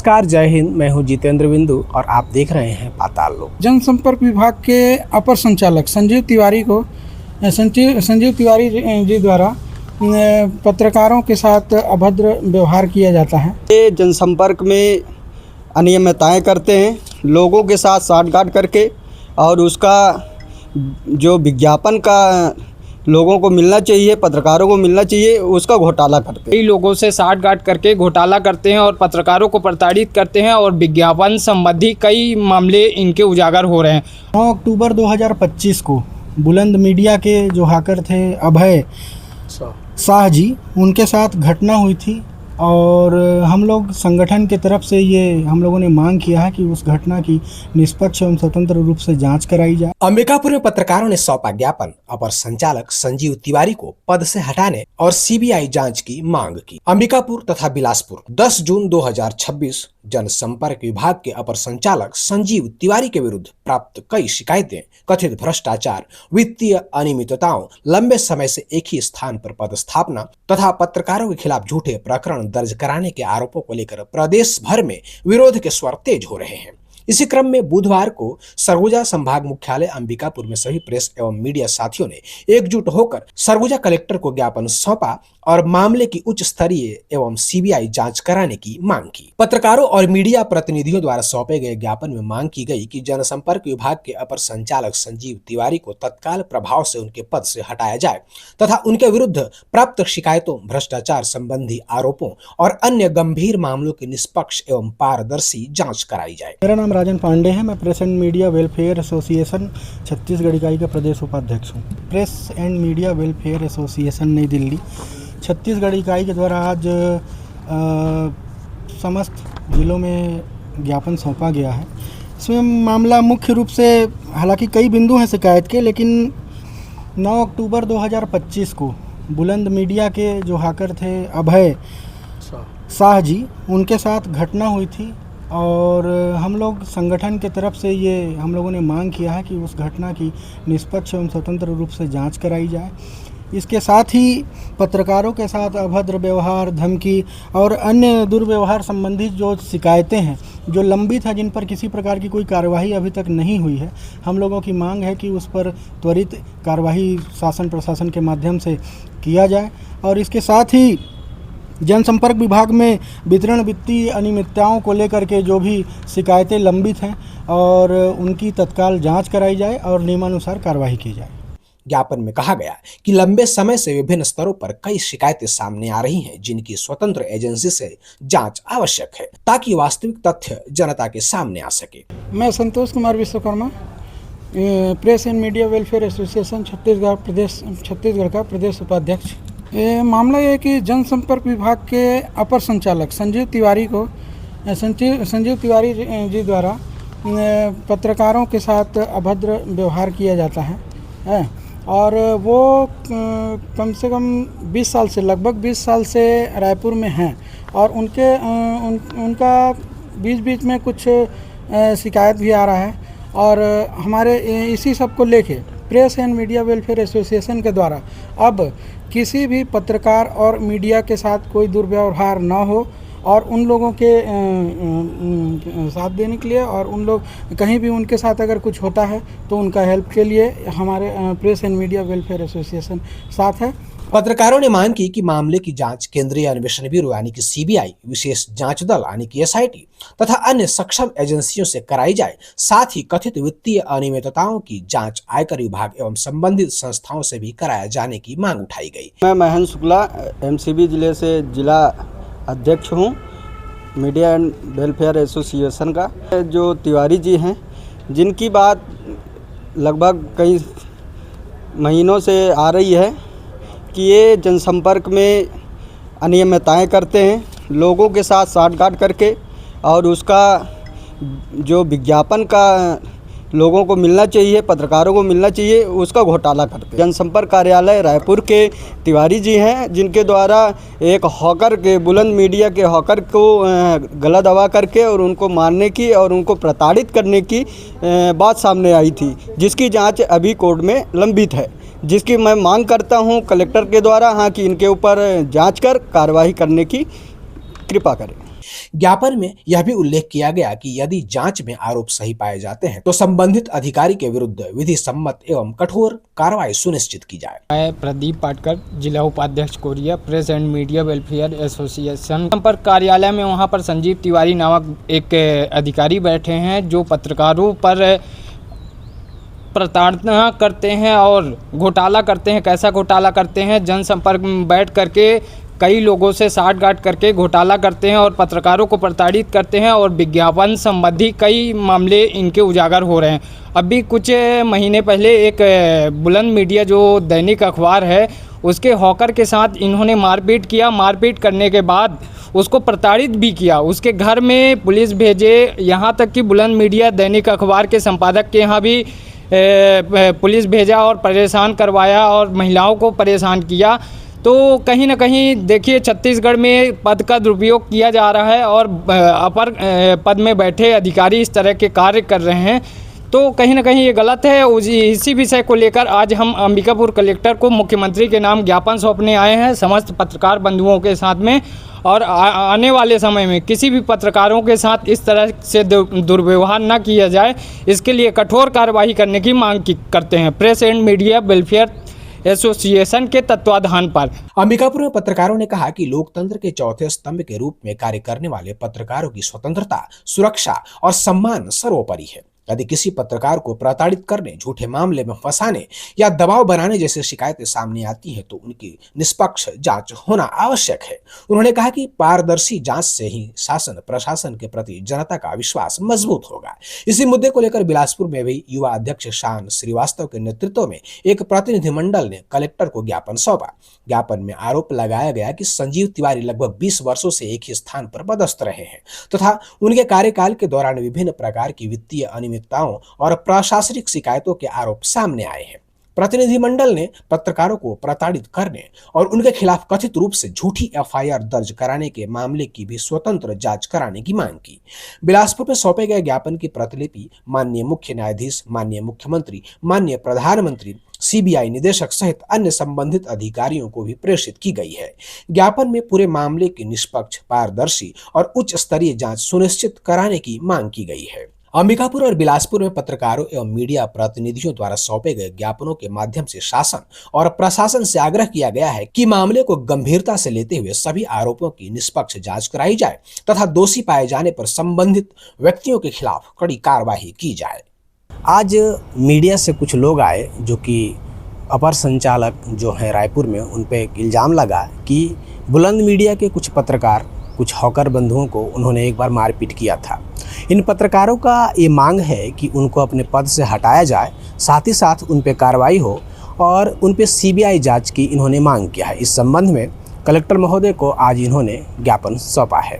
नमस्कार, जय हिंद। मैं हूं जितेंद्र बिंदु और आप देख रहे हैं पाताल लोक। जनसंपर्क विभाग के अपर संचालक संजीव तिवारी जी द्वारा पत्रकारों के साथ अभद्र व्यवहार किया जाता है। ये जनसंपर्क में अनियमितताएं करते हैं, लोगों के साथ साठगांठ करके, और उसका जो विज्ञापन का लोगों को मिलना चाहिए, पत्रकारों को मिलना चाहिए, उसका घोटाला करते हैं। कई लोगों से साठगांठ करके घोटाला करते हैं और पत्रकारों को प्रताड़ित करते हैं और विज्ञापन संबंधी कई मामले इनके उजागर हो रहे हैं। 9 अक्टूबर 2025 को बुलंद मीडिया के जो हैकर थे अभय शाह जी, उनके साथ घटना हुई थी और हम लोग संगठन के तरफ से हम लोगों ने मांग किया है कि उस घटना की निष्पक्ष एवं स्वतंत्र रूप से जांच कराई जाए। अंबिकापुर में पत्रकारों ने सौंपा ज्ञापन अपर संचालक संजीव तिवारी को पद से हटाने और सीबीआई जांच की मांग की। अंबिकापुर तथा बिलासपुर 10 जून 2026 जनसंपर्क विभाग के अपर संचालक संजीव तिवारी के विरुद्ध प्राप्त कई शिकायतें कथित भ्रष्टाचार, वित्तीय अनियमितताओं, लंबे समय से एक ही स्थान पर पदस्थापना तथा पत्रकारों के खिलाफ झूठे प्रकरण दर्ज कराने के आरोपों को लेकर प्रदेश भर में विरोध के स्वर तेज हो रहे हैं। इसी क्रम में बुधवार को सरगुजा संभाग मुख्यालय अंबिकापुर में सभी प्रेस एवं मीडिया साथियों ने एकजुट होकर सरगुजा कलेक्टर को ज्ञापन सौंपा और मामले की उच्च स्तरीय एवं सीबीआई जांच कराने की मांग की। पत्रकारों और मीडिया प्रतिनिधियों द्वारा सौंपे गए ज्ञापन में मांग की गई कि जनसंपर्क विभाग के अपर संचालक संजीव तिवारी को तत्काल प्रभाव से उनके पद से हटाया जाए तथा उनके विरुद्ध प्राप्त शिकायतों, भ्रष्टाचार संबंधी आरोपों और अन्य गंभीर मामलों की निष्पक्ष एवं पारदर्शी जाँच कराई जाए। मेरा नाम राजन पांडे है। मैं press and media welfare association Chhattisgarh इकाई का प्रदेश उपाध्यक्ष हूँ। Press and media welfare association नई दिल्ली छत्तीसगढ़ इकाई के द्वारा आज समस्त जिलों में ज्ञापन सौंपा गया है। इसमें मामला मुख्य रूप से, हालांकि कई बिंदु हैं शिकायत के, लेकिन 9 अक्टूबर 2025 को बुलंद मीडिया के जो हैकर थे अभय शाह जी, उनके साथ घटना हुई थी और हम लोग संगठन के तरफ से हम लोगों ने मांग किया है कि उस घटना की निष्पक्ष एवं स्वतंत्र रूप से जांच कराई जाए। इसके साथ ही पत्रकारों के साथ अभद्र व्यवहार, धमकी और अन्य दुर्व्यवहार संबंधित जो शिकायतें हैं, जो लंबित है, जिन पर किसी प्रकार की कोई कार्यवाही अभी तक नहीं हुई है, हम लोगों की मांग है कि उस पर त्वरित कार्यवाही शासन प्रशासन के माध्यम से किया जाए। और इसके साथ ही जनसंपर्क विभाग में वितरण वित्तीय अनियमितताओं को लेकर के जो भी शिकायतें लंबित हैं और उनकी तत्काल जांच कराई जाए और नियमानुसार कार्रवाई की जाए। ज्ञापन में कहा गया कि लंबे समय से विभिन्न स्तरों पर कई शिकायतें सामने आ रही हैं, जिनकी स्वतंत्र एजेंसी से जांच आवश्यक है ताकि वास्तविक तथ्य जनता के सामने आ सके। मैं Santosh Kumar Vishwakarma, press and media welfare association Chhattisgarh का प्रदेश उपाध्यक्ष। मामला ये है कि जनसंपर्क विभाग के अपर संचालक संजीव तिवारी जी द्वारा पत्रकारों के साथ अभद्र व्यवहार किया जाता है और वो कम से कम 20 साल से, लगभग 20 साल से रायपुर में हैं और उनका बीच में कुछ शिकायत भी आ रहा है और हमारे इसी सब को लेके press and media welfare association के द्वारा अब किसी भी पत्रकार और मीडिया के साथ कोई दुर्व्यवहार ना हो और उन लोगों के साथ देने के लिए, और उन लोग कहीं भी उनके साथ अगर कुछ होता है तो उनका हेल्प के लिए हमारे press and media welfare association साथ है। पत्रकारों ने मांग की कि मामले की जांच केंद्रीय अन्वेषण ब्यूरो यानी कि सीबीआई, विशेष जांच दल यानी कि एसआईटी तथा अन्य सक्षम एजेंसियों से कराई जाए। साथ ही कथित वित्तीय अनियमितताओं की जांच आयकर विभाग एवं संबंधित संस्थाओं से भी कराया जाने की मांग उठाई गई। मैं महेंद्र शुक्ला एमसीबी जिले से जिला अध्यक्ष हूँ मीडिया एंड वेलफेयर एसोसिएशन का। जो तिवारी जी हैं, जिनकी बात लगभग कई महीनों से आ रही है कि ये जनसंपर्क में अनियमितताएं करते हैं, लोगों के साथ साठगांठ करके, और उसका जो विज्ञापन का लोगों को मिलना चाहिए, पत्रकारों को मिलना चाहिए, उसका घोटाला करते हैं। जनसंपर्क कार्यालय रायपुर के तिवारी जी हैं, जिनके द्वारा एक हॉकर के, बुलंद मीडिया के हॉकर को गला दबा करके और उनको मारने की और उनको प्रताड़ित करने की बात सामने आई थी, जिसकी जांच अभी कोर्ट में लंबित है, जिसकी मैं मांग करता हूं कलेक्टर के द्वारा कि इनके ऊपर जांच कर कार्रवाई करने की कृपा करें। ज्ञापन में यह भी उल्लेख किया गया कि यदि जांच में आरोप सही पाए जाते हैं तो संबंधित अधिकारी के विरुद्ध विधि सम्मत एवं कठोर कार्रवाई सुनिश्चित की जाए। मैं प्रदीप पाटकर, जिला उपाध्यक्ष Korea, press and media welfare association संपर्क कार्यालय में। वहां पर संजीव तिवारी नामक एक अधिकारी बैठे हैं जो पत्रकारों पर प्रताड़ना करते हैं और घोटाला करते हैं। कैसा घोटाला करते हैं? जनसंपर्क में बैठ करके कई लोगों से साठगांठ करके घोटाला करते हैं और पत्रकारों को प्रताड़ित करते हैं और विज्ञापन संबंधी कई मामले इनके उजागर हो रहे हैं। अभी कुछ महीने पहले एक बुलंद मीडिया जो दैनिक अखबार है उसके हॉकर के साथ इन्होंने मारपीट किया। मारपीट करने के बाद उसको प्रताड़ित भी किया। उसके घर में पुलिस भेजे, यहाँ तक कि बुलंद मीडिया दैनिक अखबार के संपादक के यहाँ भी पुलिस भेजा और परेशान करवाया और महिलाओं को परेशान किया। तो कहीं ना कहीं देखिए छत्तीसगढ़ में पद का दुरुपयोग किया जा रहा है और अपर पद में बैठे अधिकारी इस तरह के कार्य कर रहे हैं, तो कहीं ना कहीं ये गलत है। इसी विषय को लेकर आज हम अंबिकापुर कलेक्टर को मुख्यमंत्री के नाम ज्ञापन सौंपने आए हैं समस्त पत्रकार बंधुओं के साथ में, और आने वाले समय में किसी भी पत्रकारों के साथ इस तरह से दुर्व्यवहार न किया जाए, इसके लिए कठोर कार्रवाई करने की मांग करते हैं press and media welfare association के तत्वाधान पर। अंबिकापुर में पत्रकारों ने कहा कि लोकतंत्र के चौथे स्तंभ के रूप में कार्य करने वाले पत्रकारों की स्वतंत्रता, सुरक्षा और सम्मान सर्वोपरि है। यदि किसी पत्रकार को प्रताड़ित करने, झूठे मामले में फंसाने या दबाव बनाने जैसी शिकायतें सामने आती हैं तो उनकी निष्पक्ष जांच होना आवश्यक है। उन्होंने कहा कि पारदर्शी जांच से ही शासन प्रशासन के प्रति जनता का विश्वास मजबूत होगा। इसी मुद्दे को लेकर बिलासपुर में भी युवा अध्यक्ष शान श्रीवास्तव के नेतृत्व में एक प्रतिनिधिमंडल ने कलेक्टर को ज्ञापन सौंपा। ज्ञापन में आरोप लगाया गया कि संजीव तिवारी लगभग 20 वर्षों से एक ही स्थान पर पदस्थ रहे हैं तथा उनके कार्यकाल के दौरान विभिन्न प्रकार की वित्तीय अनियमितताओं और प्रशासनिक शिकायतों के आरोप सामने आए हैं। प्रतिनिधिमंडल ने पत्रकारों को प्रताड़ित करने और उनके खिलाफ कथित रूप से झूठी एफआईआर दर्ज कराने के मामले की भी स्वतंत्र जांच कराने की मांग की। बिलासपुर में सौंपे गए ज्ञापन की प्रतिलिपि माननीय मुख्य न्यायाधीश, माननीय मुख्यमंत्री, माननीय प्रधानमंत्री, सीबीआई निदेशक सहित अन्य संबंधित अधिकारियों को भी प्रेषित की गई है। ज्ञापन में पूरे मामले की निष्पक्ष, पारदर्शी और उच्च स्तरीय जांच सुनिश्चित कराने की मांग की गई है। अंबिकापुर और बिलासपुर में पत्रकारों एवं मीडिया प्रतिनिधियों द्वारा सौंपे गए ज्ञापनों के माध्यम से शासन और प्रशासन से आग्रह किया गया है कि मामले को गंभीरता से लेते हुए सभी आरोपों की निष्पक्ष जांच कराई जाए तथा दोषी पाए जाने पर संबंधित व्यक्तियों के खिलाफ कड़ी कार्रवाई की जाए। आज मीडिया से कुछ लोग आए जो कि अपर संचालक जो है रायपुर में, उन पे एक इल्ज़ाम लगा कि बुलंद मीडिया के कुछ पत्रकार, कुछ हॉकर बंधुओं को उन्होंने एक बार मारपीट किया था। इन पत्रकारों का ये मांग है कि उनको अपने पद से हटाया जाए, साथ ही साथ उन पे कार्रवाई हो और उन पे सीबीआई जांच की इन्होंने मांग किया है। इस संबंध में कलेक्टर महोदय को आज इन्होंने ज्ञापन सौंपा है।